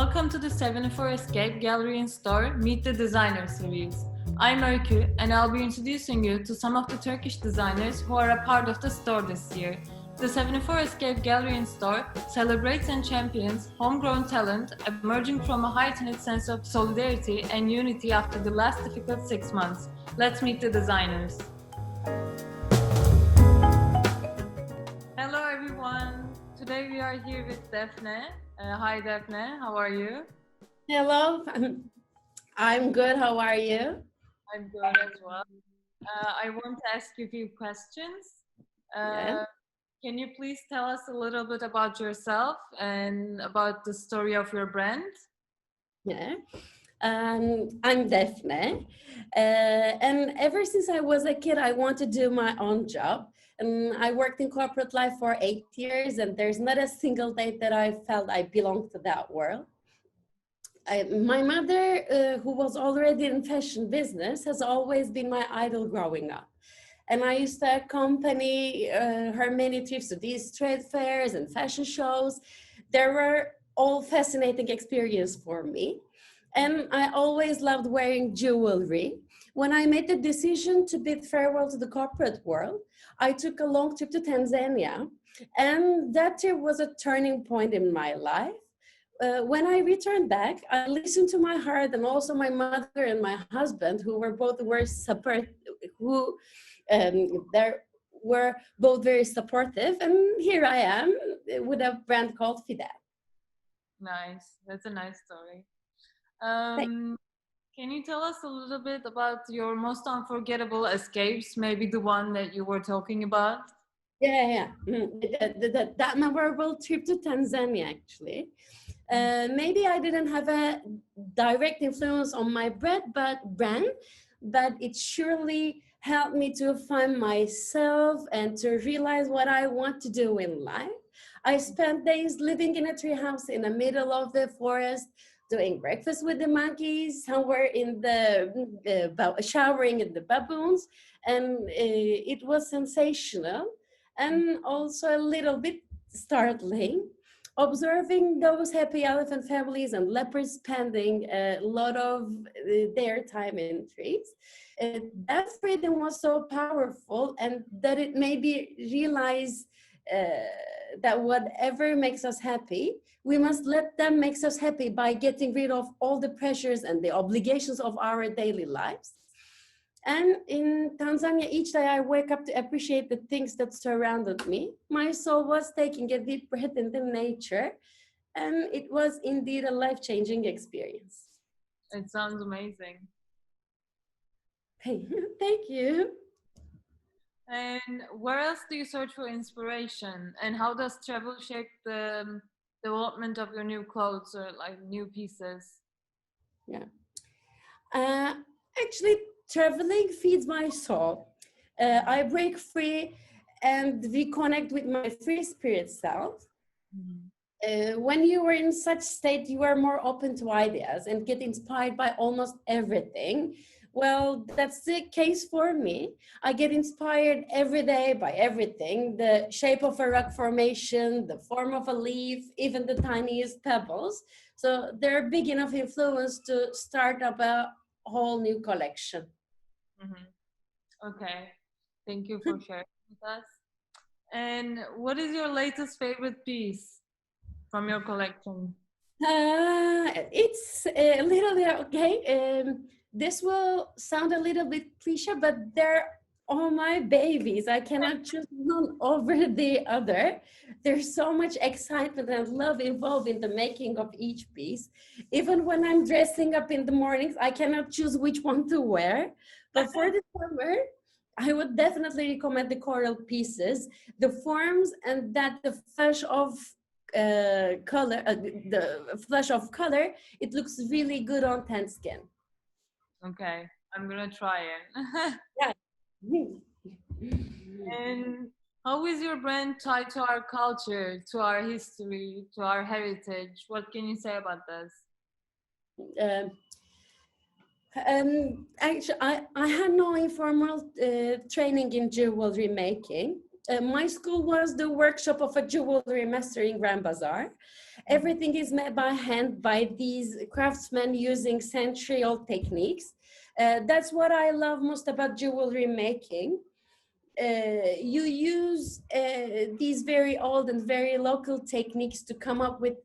Welcome to the 74 Escape Gallery and Store Meet the Designer series. I'm Öykü and I'll be introducing you to some of the Turkish designers who are a part of the store this year. The 74 Escape Gallery and Store celebrates and champions homegrown talent emerging from a heightened sense of solidarity and unity after the last difficult 6 months. Let's meet the designers. Hello everyone. Today we are here with Defne. Hi Defne, how are you? Hello, I'm good. How are you? I'm good as well. I want to ask you a few questions. Yeah. Can you please tell us a little bit about yourself and about the story of your brand? Yeah. I'm Defne. And ever since I was a kid, I wanted to do my own job. And I worked in corporate life for 8 years, and there's not a single day that I felt I belonged to that world. My mother, who was already in fashion business, has always been my idol growing up. And I used to accompany her many trips to these trade fairs and fashion shows. They were all fascinating experience for me. And I always loved wearing jewelry. When I made the decision to bid farewell to the corporate world, I took a long trip to Tanzania. And that trip was a turning point in my life. When I returned back, I listened to my heart and also my mother and my husband, who were both very supportive. And here I am with a brand called Fidelle. Nice. That's a nice story. Can you tell us a little bit about your most unforgettable escapes? Maybe the one that you were talking about? Yeah. That memorable trip to Tanzania, actually. Maybe I didn't have a direct influence on my brand, but it surely helped me to find myself and to realize what I want to do in life. I spent days living in a treehouse in the middle of the forest, doing breakfast with the monkeys, somewhere in showering in the baboons, and it was sensational and also a little bit startling. Observing those happy elephant families and leopards spending a lot of their time in trees, that freedom was so powerful, and that it made me realize that whatever makes us happy, we must let them make us happy by getting rid of all the pressures and the obligations of our daily lives. And in Tanzania, each day I wake up to appreciate the things that surrounded me. My soul was taking a deep breath in the nature, and it was indeed a life-changing experience. It sounds amazing. Hey, thank you. And where else do you search for inspiration? And how does travel shape the development of your new clothes or like new pieces? Yeah. Actually, traveling feeds my soul. I break free and reconnect with my free spirit self. When you are in such state, you are more open to ideas and get inspired by almost everything. Well, that's the case for me. I get inspired every day by everything: the shape of a rock formation, the form of a leaf, even the tiniest pebbles. So they're big enough influence to start up a whole new collection. Okay, thank you for sharing with us. And what is your latest favorite piece from your collection? It's a little bit okay. This will sound a little bit cliche, but they're all my babies. I cannot choose one over the other. There's so much excitement and love involved in the making of each piece. Even when I'm dressing up in the mornings, I cannot choose which one to wear. But for the summer, I would definitely recommend the coral pieces, the forms, and that the flash of color, it looks really good on tan skin. Okay, I'm gonna try it. Yeah. And how is your brand tied to our culture, to our history, to our heritage? What can you say about this? Actually, I had no informal training in jewelry making. my school was the workshop of a jewelry master in Grand Bazaar. Everything is made by hand by these craftsmen using century-old techniques. That's what I love most about jewelry making. You use these very old and very local techniques to come up with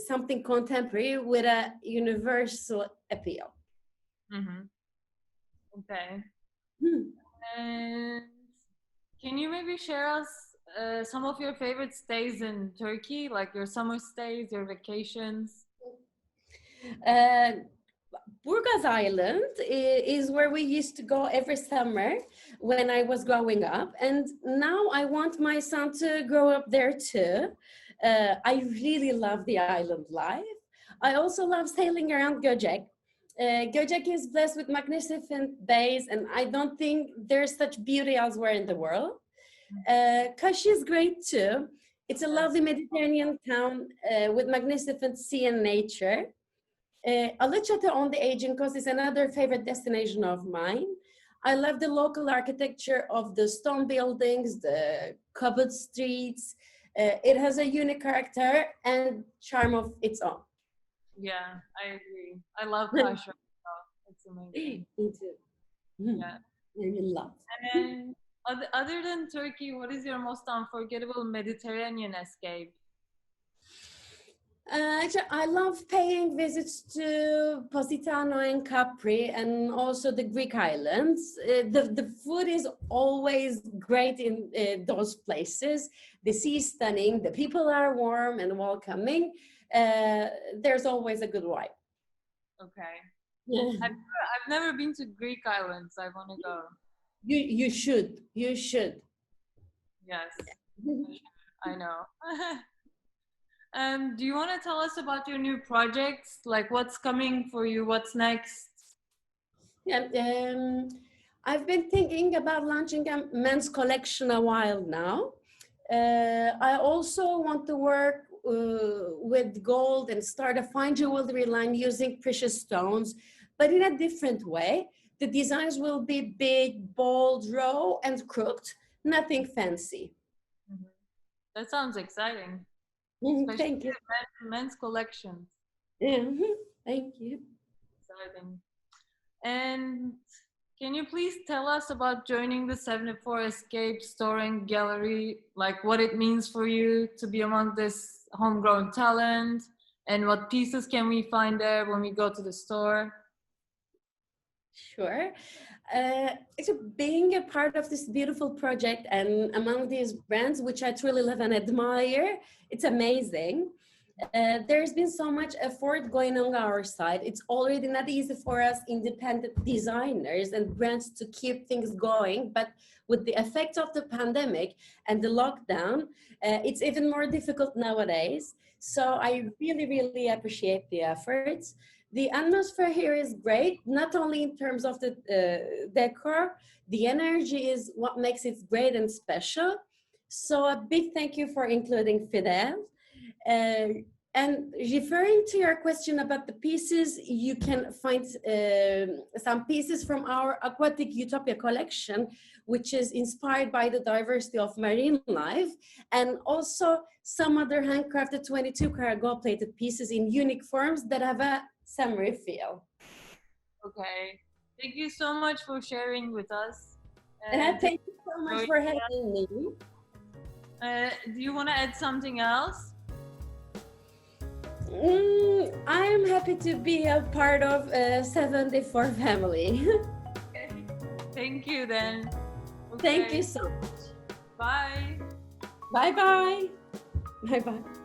something contemporary with a universal appeal. Mm-hmm. Okay. Hmm. And can you maybe share us some of your favorite stays in Turkey, like your summer stays, your vacations? Burgaz Island is where we used to go every summer when I was growing up. And now I want my son to grow up there too. I really love the island life. I also love sailing around Göcek. Göcek is blessed with magnificent bays, and I don't think there's such beauty elsewhere in the world. Kashi is great too. It's a lovely Mediterranean town with magnificent sea and nature. Alaçatı on the Aegean coast is another favorite destination of mine. I love the local architecture of the stone buildings, the covered streets. It has a unique character and charm of its own. Yeah, I agree. I love Kashi. It's amazing. Me too. Yeah. I really love. And other than Turkey, what is your most unforgettable Mediterranean escape? Actually, I love paying visits to Positano and Capri and also the Greek islands. The food is always great in those places. The sea is stunning, the people are warm and welcoming. There's always a good vibe. Okay. Yeah. I've never been to Greek islands. I want to go. You should. Yes, I know. Do you want to tell us about your new projects? Like what's coming for you? What's next? Yeah, I've been thinking about launching a men's collection a while now. I also want to work with gold and start a fine jewelry line using precious stones, but in a different way. The designs will be big, bold, raw, and crooked, nothing fancy. Mm-hmm. That sounds exciting. Thank you. Men's collections. Thank you. Exciting. And can you please tell us about joining the 74 Escape store and gallery, like what it means for you to be among this homegrown talent, and what pieces can we find there when we go to the store? Sure. Being a part of this beautiful project and among these brands, which I truly love and admire, it's amazing. There's been so much effort going on our side. It's already not easy for us independent designers and brands to keep things going, but with the effect of the pandemic and the lockdown, it's even more difficult nowadays. So I really, really appreciate the efforts. The atmosphere here is great, not only in terms of the decor, the energy is what makes it great and special. So a big thank you for including Fidelle. And referring to your question about the pieces, you can find some pieces from our Aquatic Utopia collection, which is inspired by the diversity of marine life, and also some other handcrafted 22-karat gold-plated pieces in unique forms that have a summery feel. Okay. Thank you so much for sharing with us. Thank you so much for having me. Do you want to add something else? I'm happy to be a part of 74 family. Okay. Thank you then. Okay. Thank you so much. Bye. Bye-bye. Bye-bye.